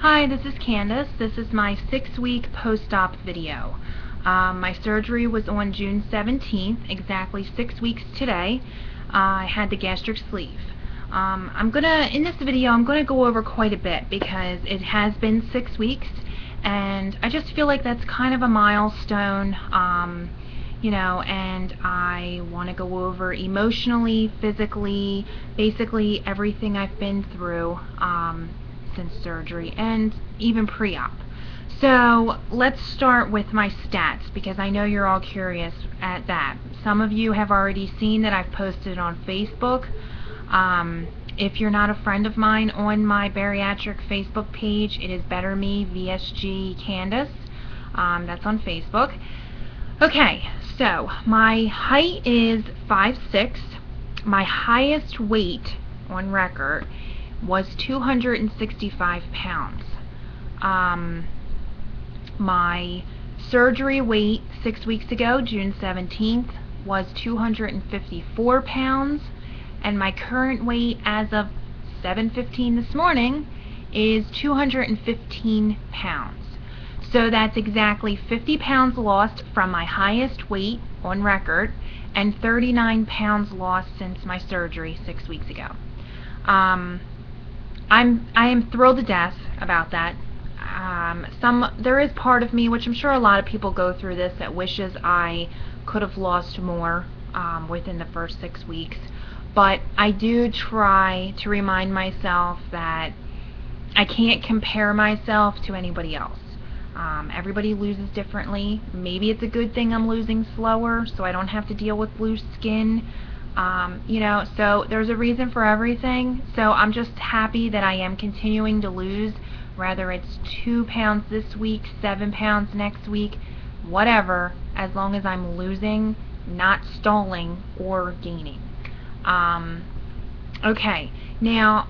Hi, this is Candace. This is my 6-week post-op video. My surgery was on June 17th, exactly 6 weeks today. I had the gastric sleeve. In this video, I'm gonna go over quite a bit because it has been 6 weeks, and I just feel like that's kind of a milestone, and I want to go over emotionally, physically, basically everything I've been through since surgery and even pre-op. So let's start with my stats because I know you're all curious at that. Some of you have already seen that I've posted on Facebook. If you're not a friend of mine on my bariatric Facebook page, it is Better Me VSG Candace. That's on Facebook. Okay, so my height is 5'6". My highest weight on record was 265 pounds. My surgery weight 6 weeks ago, June 17th, was 254 pounds, and my current weight as of 7:15 this morning is 215 pounds. So that's exactly 50 pounds lost from my highest weight on record and 39 pounds lost since my surgery 6 weeks ago. I am thrilled to death about that. There is part of me, which I'm sure a lot of people go through this, that wishes I could have lost more within the first 6 weeks. But I do try to remind myself that I can't compare myself to anybody else. Everybody loses differently. Maybe it's a good thing I'm losing slower so I don't have to deal with loose skin. So there's a reason for everything. So I'm just happy that I am continuing to lose, whether it's 2 pounds this week, 7 pounds next week, whatever, as long as I'm losing, not stalling or gaining. Okay, now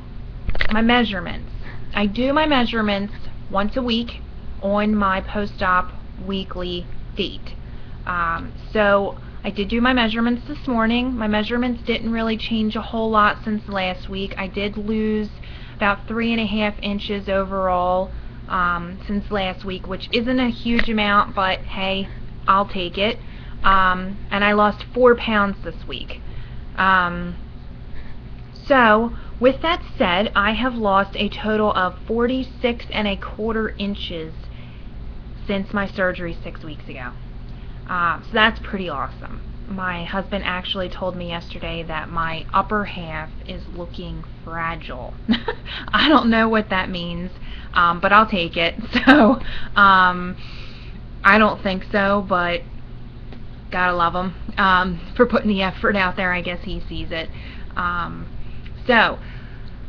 my measurements. I do my measurements once a week on my post-op weekly date. So I did do my measurements this morning. My measurements didn't really change a whole lot since last week. I did lose about 3.5 inches overall since last week, which isn't a huge amount, but hey, I'll take it. And I lost 4 pounds this week. So with that said, I have lost a total of 46.25 inches since my surgery 6 weeks ago. So that's pretty awesome. My husband actually told me yesterday that my upper half is looking fragile. I don't know what that means, but I'll take it. So I don't think so, but gotta love him for putting the effort out there. I guess he sees it. So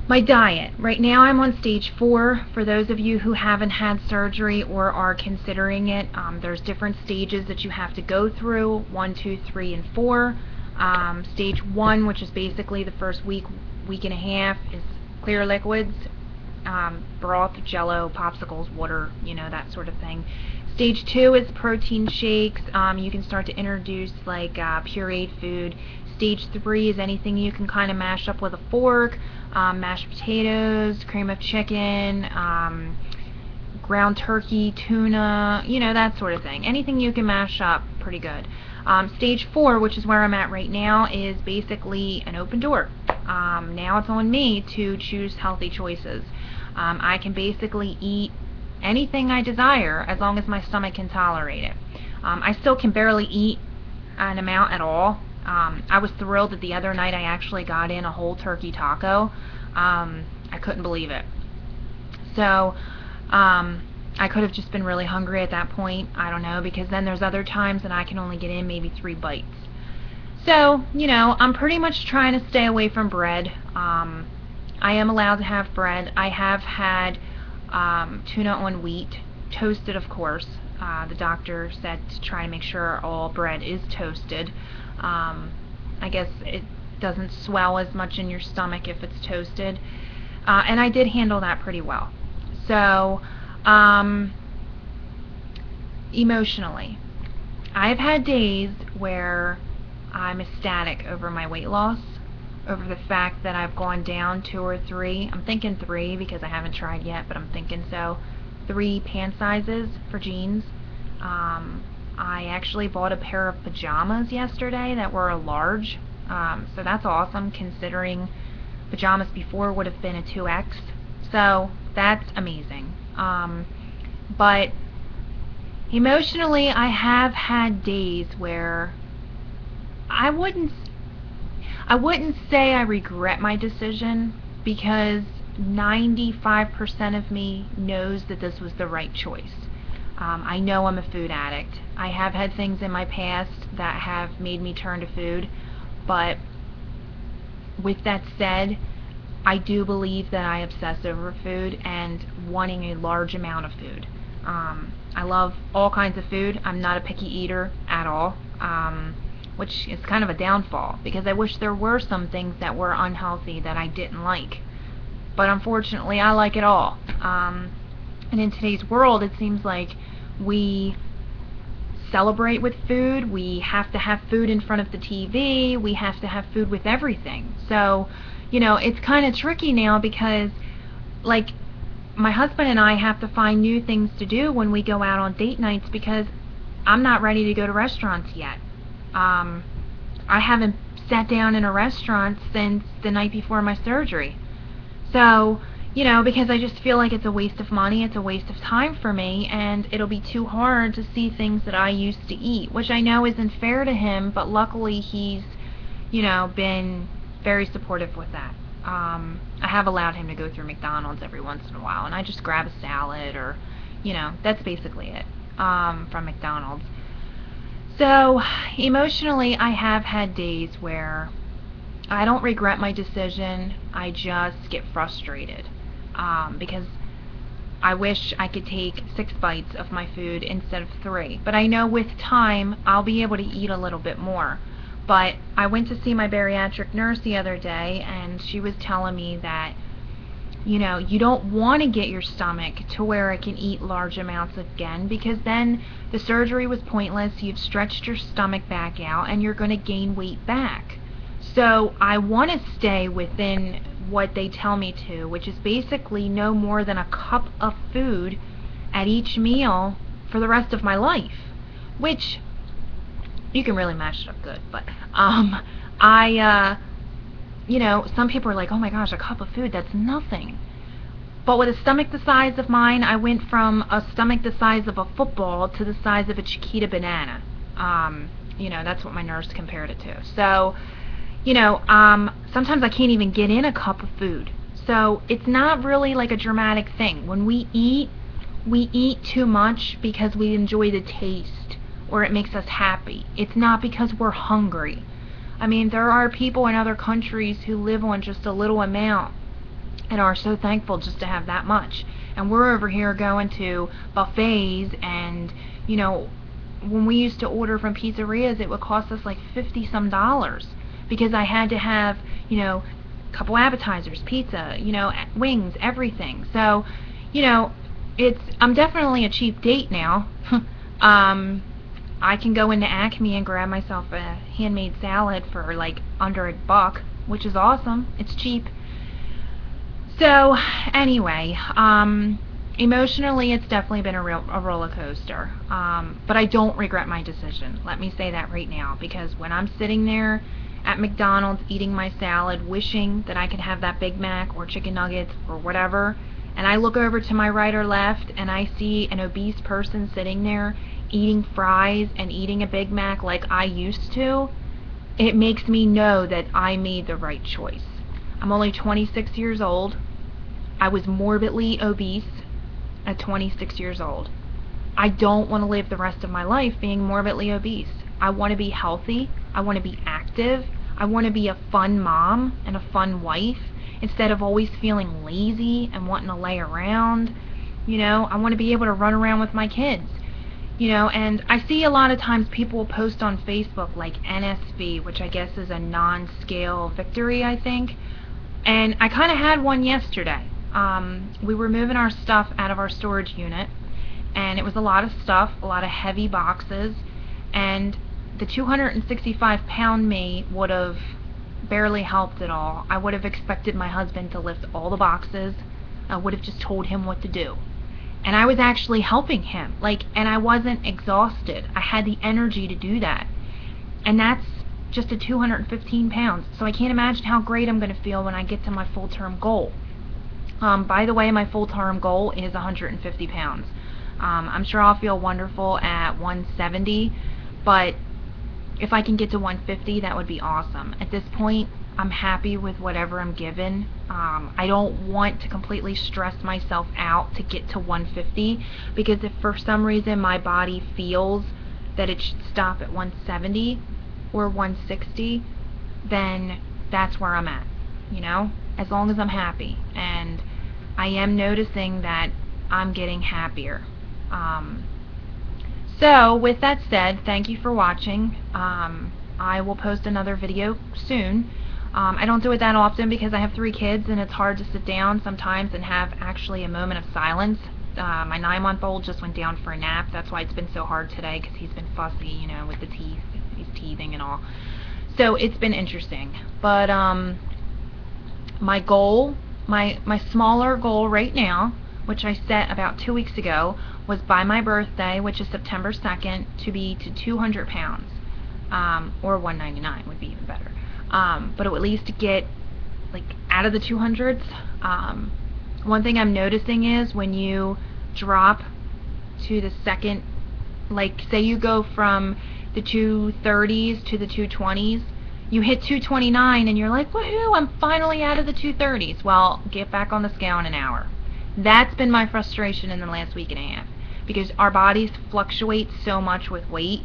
my diet. Right now I'm on stage 4. For those of you who haven't had surgery or are considering it, there's different stages that you have to go through, 1, 2, 3, and 4. Stage 1, which is basically the first week and a half, is clear liquids, broth, jello, popsicles, water, that sort of thing. Stage 2 is protein shakes. You can start to introduce like pureed food. Stage 3 is anything you can kind of mash up with a fork, mashed potatoes, cream of chicken, ground turkey, tuna, that sort of thing. Anything you can mash up, pretty good. Stage 4, which is where I'm at right now, is basically an open door. Now it's on me to choose healthy choices. I can basically eat anything I desire as long as my stomach can tolerate it. I still can barely eat an amount at all. I was thrilled that the other night I actually got in a whole turkey taco. I couldn't believe it. So I could have just been really hungry at that point. I don't know, because then there's other times that I can only get in maybe 3 bites. So, I'm pretty much trying to stay away from bread. I am allowed to have bread. I have had tuna on wheat, toasted of course. The doctor said to try to make sure all bread is toasted. I guess it doesn't swell as much in your stomach if it's toasted. And I did handle that pretty well. So, emotionally, I've had days where I'm ecstatic over my weight loss, over the fact that I've gone down 2 or 3. I'm thinking 3 because I haven't tried yet, but I'm thinking so. 3 pant sizes for jeans. I actually bought a pair of pajamas yesterday that were a large, so that's awesome considering pajamas before would have been a 2X, so that's amazing. But emotionally, I have had days where I wouldn't say I regret my decision, because 95% of me knows that this was the right choice. I know I'm a food addict. I have had things in my past that have made me turn to food, but with that said, I do believe that I obsess over food and wanting a large amount of food. I love all kinds of food. I'm not a picky eater at all, which is kind of a downfall, because I wish there were some things that were unhealthy that I didn't like. But unfortunately, I like it all. And in today's world, it seems like we celebrate with food. We have to have food in front of the TV. We have to have food with everything. So, it's kind of tricky now, because, like, my husband and I have to find new things to do when we go out on date nights, because I'm not ready to go to restaurants yet. I haven't sat down in a restaurant since the night before my surgery. So, because I just feel like it's a waste of money, it's a waste of time for me, and it'll be too hard to see things that I used to eat, which I know isn't fair to him, but luckily he's, been very supportive with that. I have allowed him to go through McDonald's every once in a while, and I just grab a salad, or, that's basically it, from McDonald's. So, emotionally, I have had days where I don't regret my decision, I just get frustrated, because I wish I could take 6 bites of my food instead of 3. But I know with time, I'll be able to eat a little bit more. But I went to see my bariatric nurse the other day, and she was telling me that, you don't want to get your stomach to where it can eat large amounts again, because then the surgery was pointless, you've stretched your stomach back out, and you're going to gain weight back. So I want to stay within what they tell me to, which is basically no more than a cup of food at each meal for the rest of my life, which you can really match it up good. But some people are like, oh my gosh, a cup of food, that's nothing. But with a stomach the size of mine, I went from a stomach the size of a football to the size of a Chiquita banana. That's what my nurse compared it to. So, sometimes I can't even get in a cup of food. So it's not really like a dramatic thing. When we eat too much because we enjoy the taste, or it makes us happy. It's not because we're hungry. I mean, there are people in other countries who live on just a little amount and are so thankful just to have that much. And we're over here going to buffets, and, when we used to order from pizzerias, it would cost us like $50-some, because I had to have, a couple appetizers, pizza, wings, everything. So, I'm definitely a cheap date now. I can go into Acme and grab myself a handmade salad for like under $1, which is awesome. It's cheap. So anyway, emotionally, it's definitely been a roller coaster. But I don't regret my decision. Let me say that right now, because when I'm sitting there at McDonald's eating my salad, wishing that I could have that Big Mac or chicken nuggets or whatever, and I look over to my right or left and I see an obese person sitting there eating fries and eating a Big Mac like I used to, it makes me know that I made the right choice. I'm only 26 years old. I was morbidly obese at 26 years old. I don't want to live the rest of my life being morbidly obese. I want to be healthy. I want to be active. I want to be a fun mom and a fun wife instead of always feeling lazy and wanting to lay around. I want to be able to run around with my kids. And I see a lot of times people will post on Facebook like NSV, which I guess is a non-scale victory, I think. And I kind of had one yesterday. We were moving our stuff out of our storage unit, and it was a lot of stuff, a lot of heavy boxes, and the 265-pound me would have barely helped at all. I would have expected my husband to lift all the boxes. I would have just told him what to do. And I was actually helping him. And I wasn't exhausted. I had the energy to do that. And that's just at 215 pounds. So I can't imagine how great I'm going to feel when I get to my full-term goal. By the way, my full-term goal is 150 pounds. I'm sure I'll feel wonderful at 170, but if I can get to 150, that would be awesome. At this point, I'm happy with whatever I'm given. I don't want to completely stress myself out to get to 150, because if for some reason my body feels that it should stop at 170 or 160, then that's where I'm at, as long as I'm happy. And I am noticing that I'm getting happier. So with that said, thank you for watching. I will post another video soon. I don't do it that often because I have 3 kids and it's hard to sit down sometimes and have actually a moment of silence. My 9-month-old just went down for a nap. That's why it's been so hard today, because he's been fussy, with the teeth. He's teething and all. So it's been interesting. But my goal, my smaller goal right now, which I set about 2 weeks ago, was by my birthday, which is September 2nd, to be to 200 pounds. Or 199 would be even better. But at least get out of the 200s. One thing I'm noticing is when you drop to the second, say you go from the 230s to the 220s, you hit 229 and you're like, woohoo, I'm finally out of the 230s. Well, get back on the scale in an hour. That's been my frustration in the last week and a half, because our bodies fluctuate so much with weight.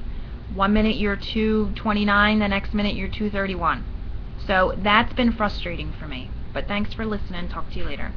1 minute you're 229, the next minute you're 231. So that's been frustrating for me. But thanks for listening. Talk to you later.